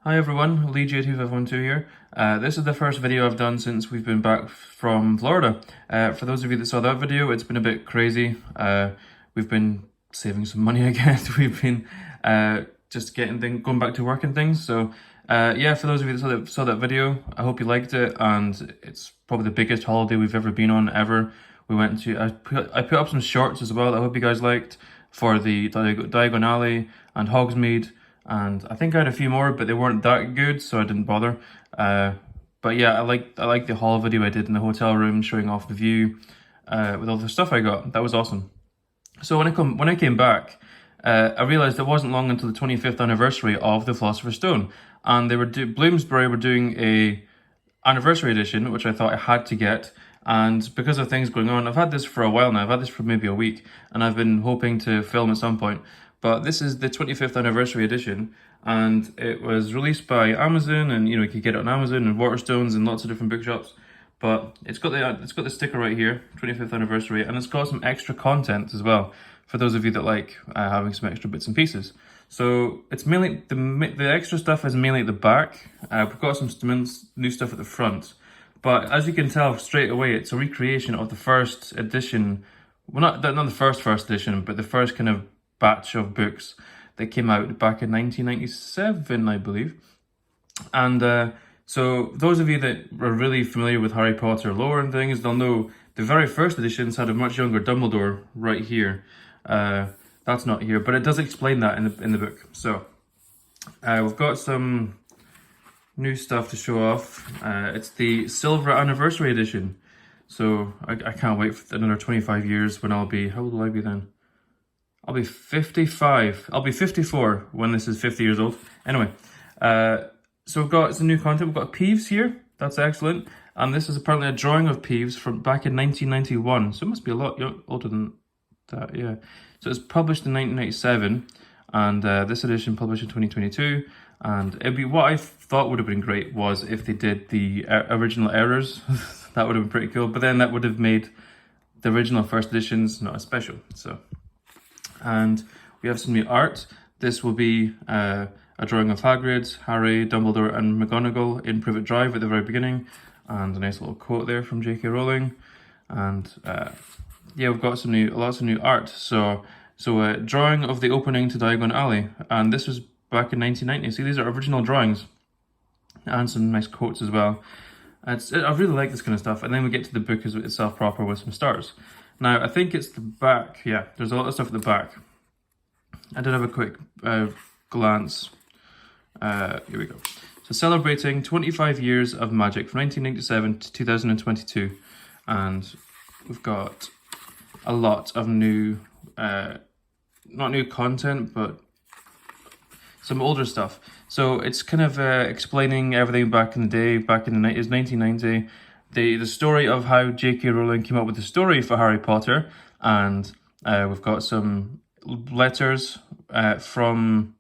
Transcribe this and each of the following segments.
Hi everyone, LeeJ2512 here. This is the first video I've done since we've been back from Florida. For those of you that saw that video, it's been a bit crazy. We've been saving some money, I guess. We've been just going back to work and things. So yeah, for those of you that saw that video, I hope you liked it. And it's probably the biggest holiday we've ever been on ever. We went to, I put up some shorts as well that I hope you guys liked for the Diagon Alley and Hogsmeade. And I think I had a few more, but they weren't that good, so I didn't bother. But yeah, I like the haul video I did in the hotel room, showing off the view with all the stuff I got. That was awesome. So when I came back, I realised it wasn't long until the 25th anniversary of the Philosopher's Stone, and Bloomsbury were doing a anniversary edition, which I thought I had to get. And because of things going on, I've had this for a while now. I've had this for maybe a week, and I've been hoping to film at some point. But this is the 25th anniversary edition, and it was released by Amazon, and you could get it on Amazon and Waterstones and lots of different bookshops. But it's got the sticker right here, 25th anniversary, and it's got some extra content as well for those of you that like having some extra bits and pieces. So it's mainly the extra stuff is mainly at the back. We've got some new stuff at the front, but as you can tell straight away, it's a recreation of the first edition. Well, not the first edition, but the first kind of batch of books that came out back in 1997, I believe. And so those of you that are really familiar with Harry Potter lore and things, they'll know the very first editions had a much younger Dumbledore right here. That's not here, but it does explain that in the book. So we've got some new stuff to show off. It's the Silver Anniversary Edition. So I can't wait for another 25 years when I'll be, how old will I be then? I'll be 55. I'll be 54 when this is 50 years old. Anyway, so we've got some new content. We've got Peeves here. That's excellent. And this is apparently a drawing of Peeves from back in 1991. So it must be a lot older than that, yeah. So it's published in 1997, and this edition published in 2022. And it'd be, what I thought would have been great was if they did the original errors. That would have been pretty cool. But then that would have made the original first editions not as special. So. And we have some new art. This will be a drawing of Hagrid, Harry, Dumbledore and McGonagall in Privet Drive at the very beginning. And a nice little quote there from J.K. Rowling. And yeah, we've got lots of new art. So a drawing of the opening to Diagon Alley. And this was back in 1990. See, these are original drawings. And some nice quotes as well. I really like this kind of stuff. And then we get to the book itself proper with some stars. Now, I think it's the back. Yeah, there's a lot of stuff at the back. I did have a quick glance. Here we go. So celebrating 25 years of magic from 1997 to 2022. And we've got a lot of new, not new content, but some older stuff. So it's kind of explaining everything back in the day, back in the 90s, 1990. The story of how J.K. Rowling came up with the story for Harry Potter, and we've got some letters from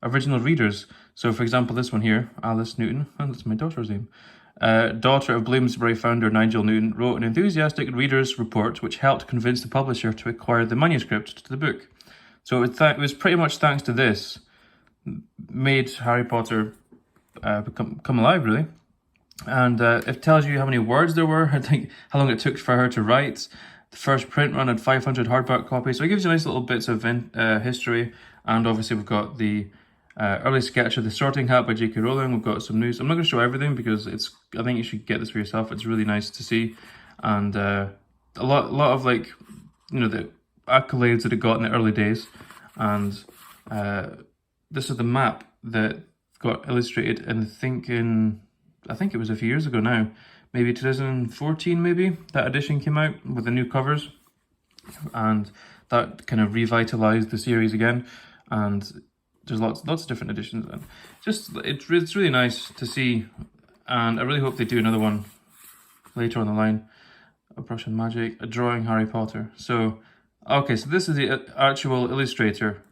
original readers. So, for example, this one here, Alice Newton, and that's my daughter's name. Daughter of Bloomsbury founder Nigel Newton, wrote an enthusiastic reader's report which helped convince the publisher to acquire the manuscript to the book. So it was pretty much thanks to this made Harry Potter come alive, really. And it tells you how many words there were, I think how long it took for her to write. The first print run had 500 hardback copies, so it gives you nice little bits of history. And obviously we've got the early sketch of the Sorting Hat by J.K. Rowling. We've got some news. I'm not going to show everything because I think you should get this for yourself. It's really nice to see. And a lot of the accolades that it got in the early days. And this is the map that got illustrated I think it was a few years ago now, maybe 2014 maybe, that edition came out with the new covers, and that kind of revitalized the series again. And there's lots of different editions, and it's really nice to see, and I really hope they do another one later on the line. A brush on magic, a drawing Harry Potter. So okay, so this is the actual illustrator,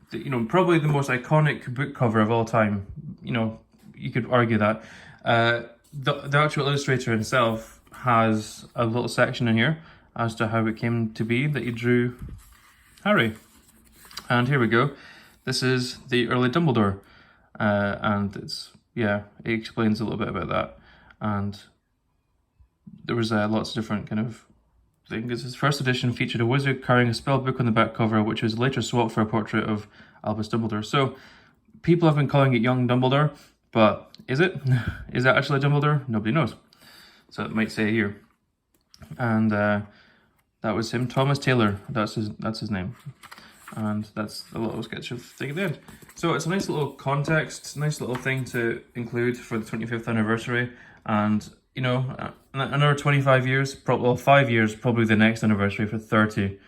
probably the most iconic book cover of all time. You could argue that. The actual illustrator himself has a little section in here as to how it came to be that he drew Harry. And here we go. This is the Early Dumbledore. And it's yeah, it explains a little bit about that. And there was lots of different kind of things. His first edition featured a wizard carrying a spell book on the back cover, which was later swapped for a portrait of Albus Dumbledore. So people have been calling it Young Dumbledore, but is it? Is that actually Dumbledore? Nobody knows. So it might say here. And that was him, Thomas Taylor. That's his name. And that's a little sketch of thing at the end. So it's a nice little context, nice little thing to include for the 25th anniversary. And, you know, another 25 years, well, 5 years, probably the next anniversary for 30.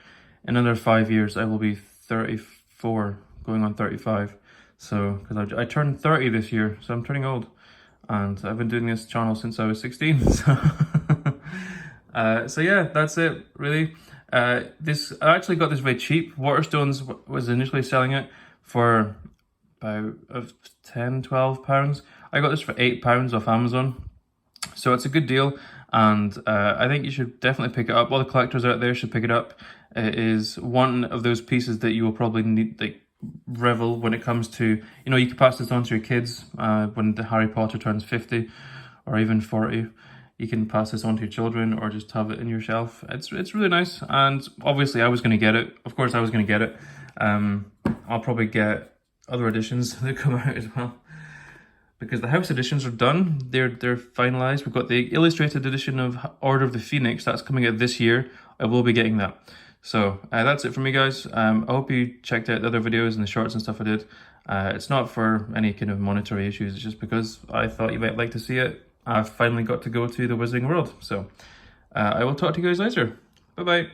In another 5 years, I will be 34, going on 35. So, because I turned 30 this year, so I'm turning old. And I've been doing this channel since I was 16. So yeah, that's it, really. I actually got this very cheap. Waterstones was initially selling it for about £10-12. I got this for £8 off Amazon. So it's a good deal, and I think you should definitely pick it up. All the collectors out there should pick it up. It is one of those pieces that you will probably need, like, revel when it comes to, you know, you can pass this on to your kids when the Harry Potter turns 50 or even 40. You can pass this on to your children or just have it in your shelf. It's really nice, and obviously I was going to get it. Of course I was going to get it. I'll probably get other editions that come out as well, because the house editions are done. They're finalized. We've got the illustrated edition of Order of the Phoenix that's coming out this year. I will be getting that. So that's it for me, guys. I hope you checked out the other videos and the shorts and stuff I did. It's not for any kind of monetary issues. It's just because I thought you might like to see it. I've finally got to go to the Wizarding World. So I will talk to you guys later. Bye-bye.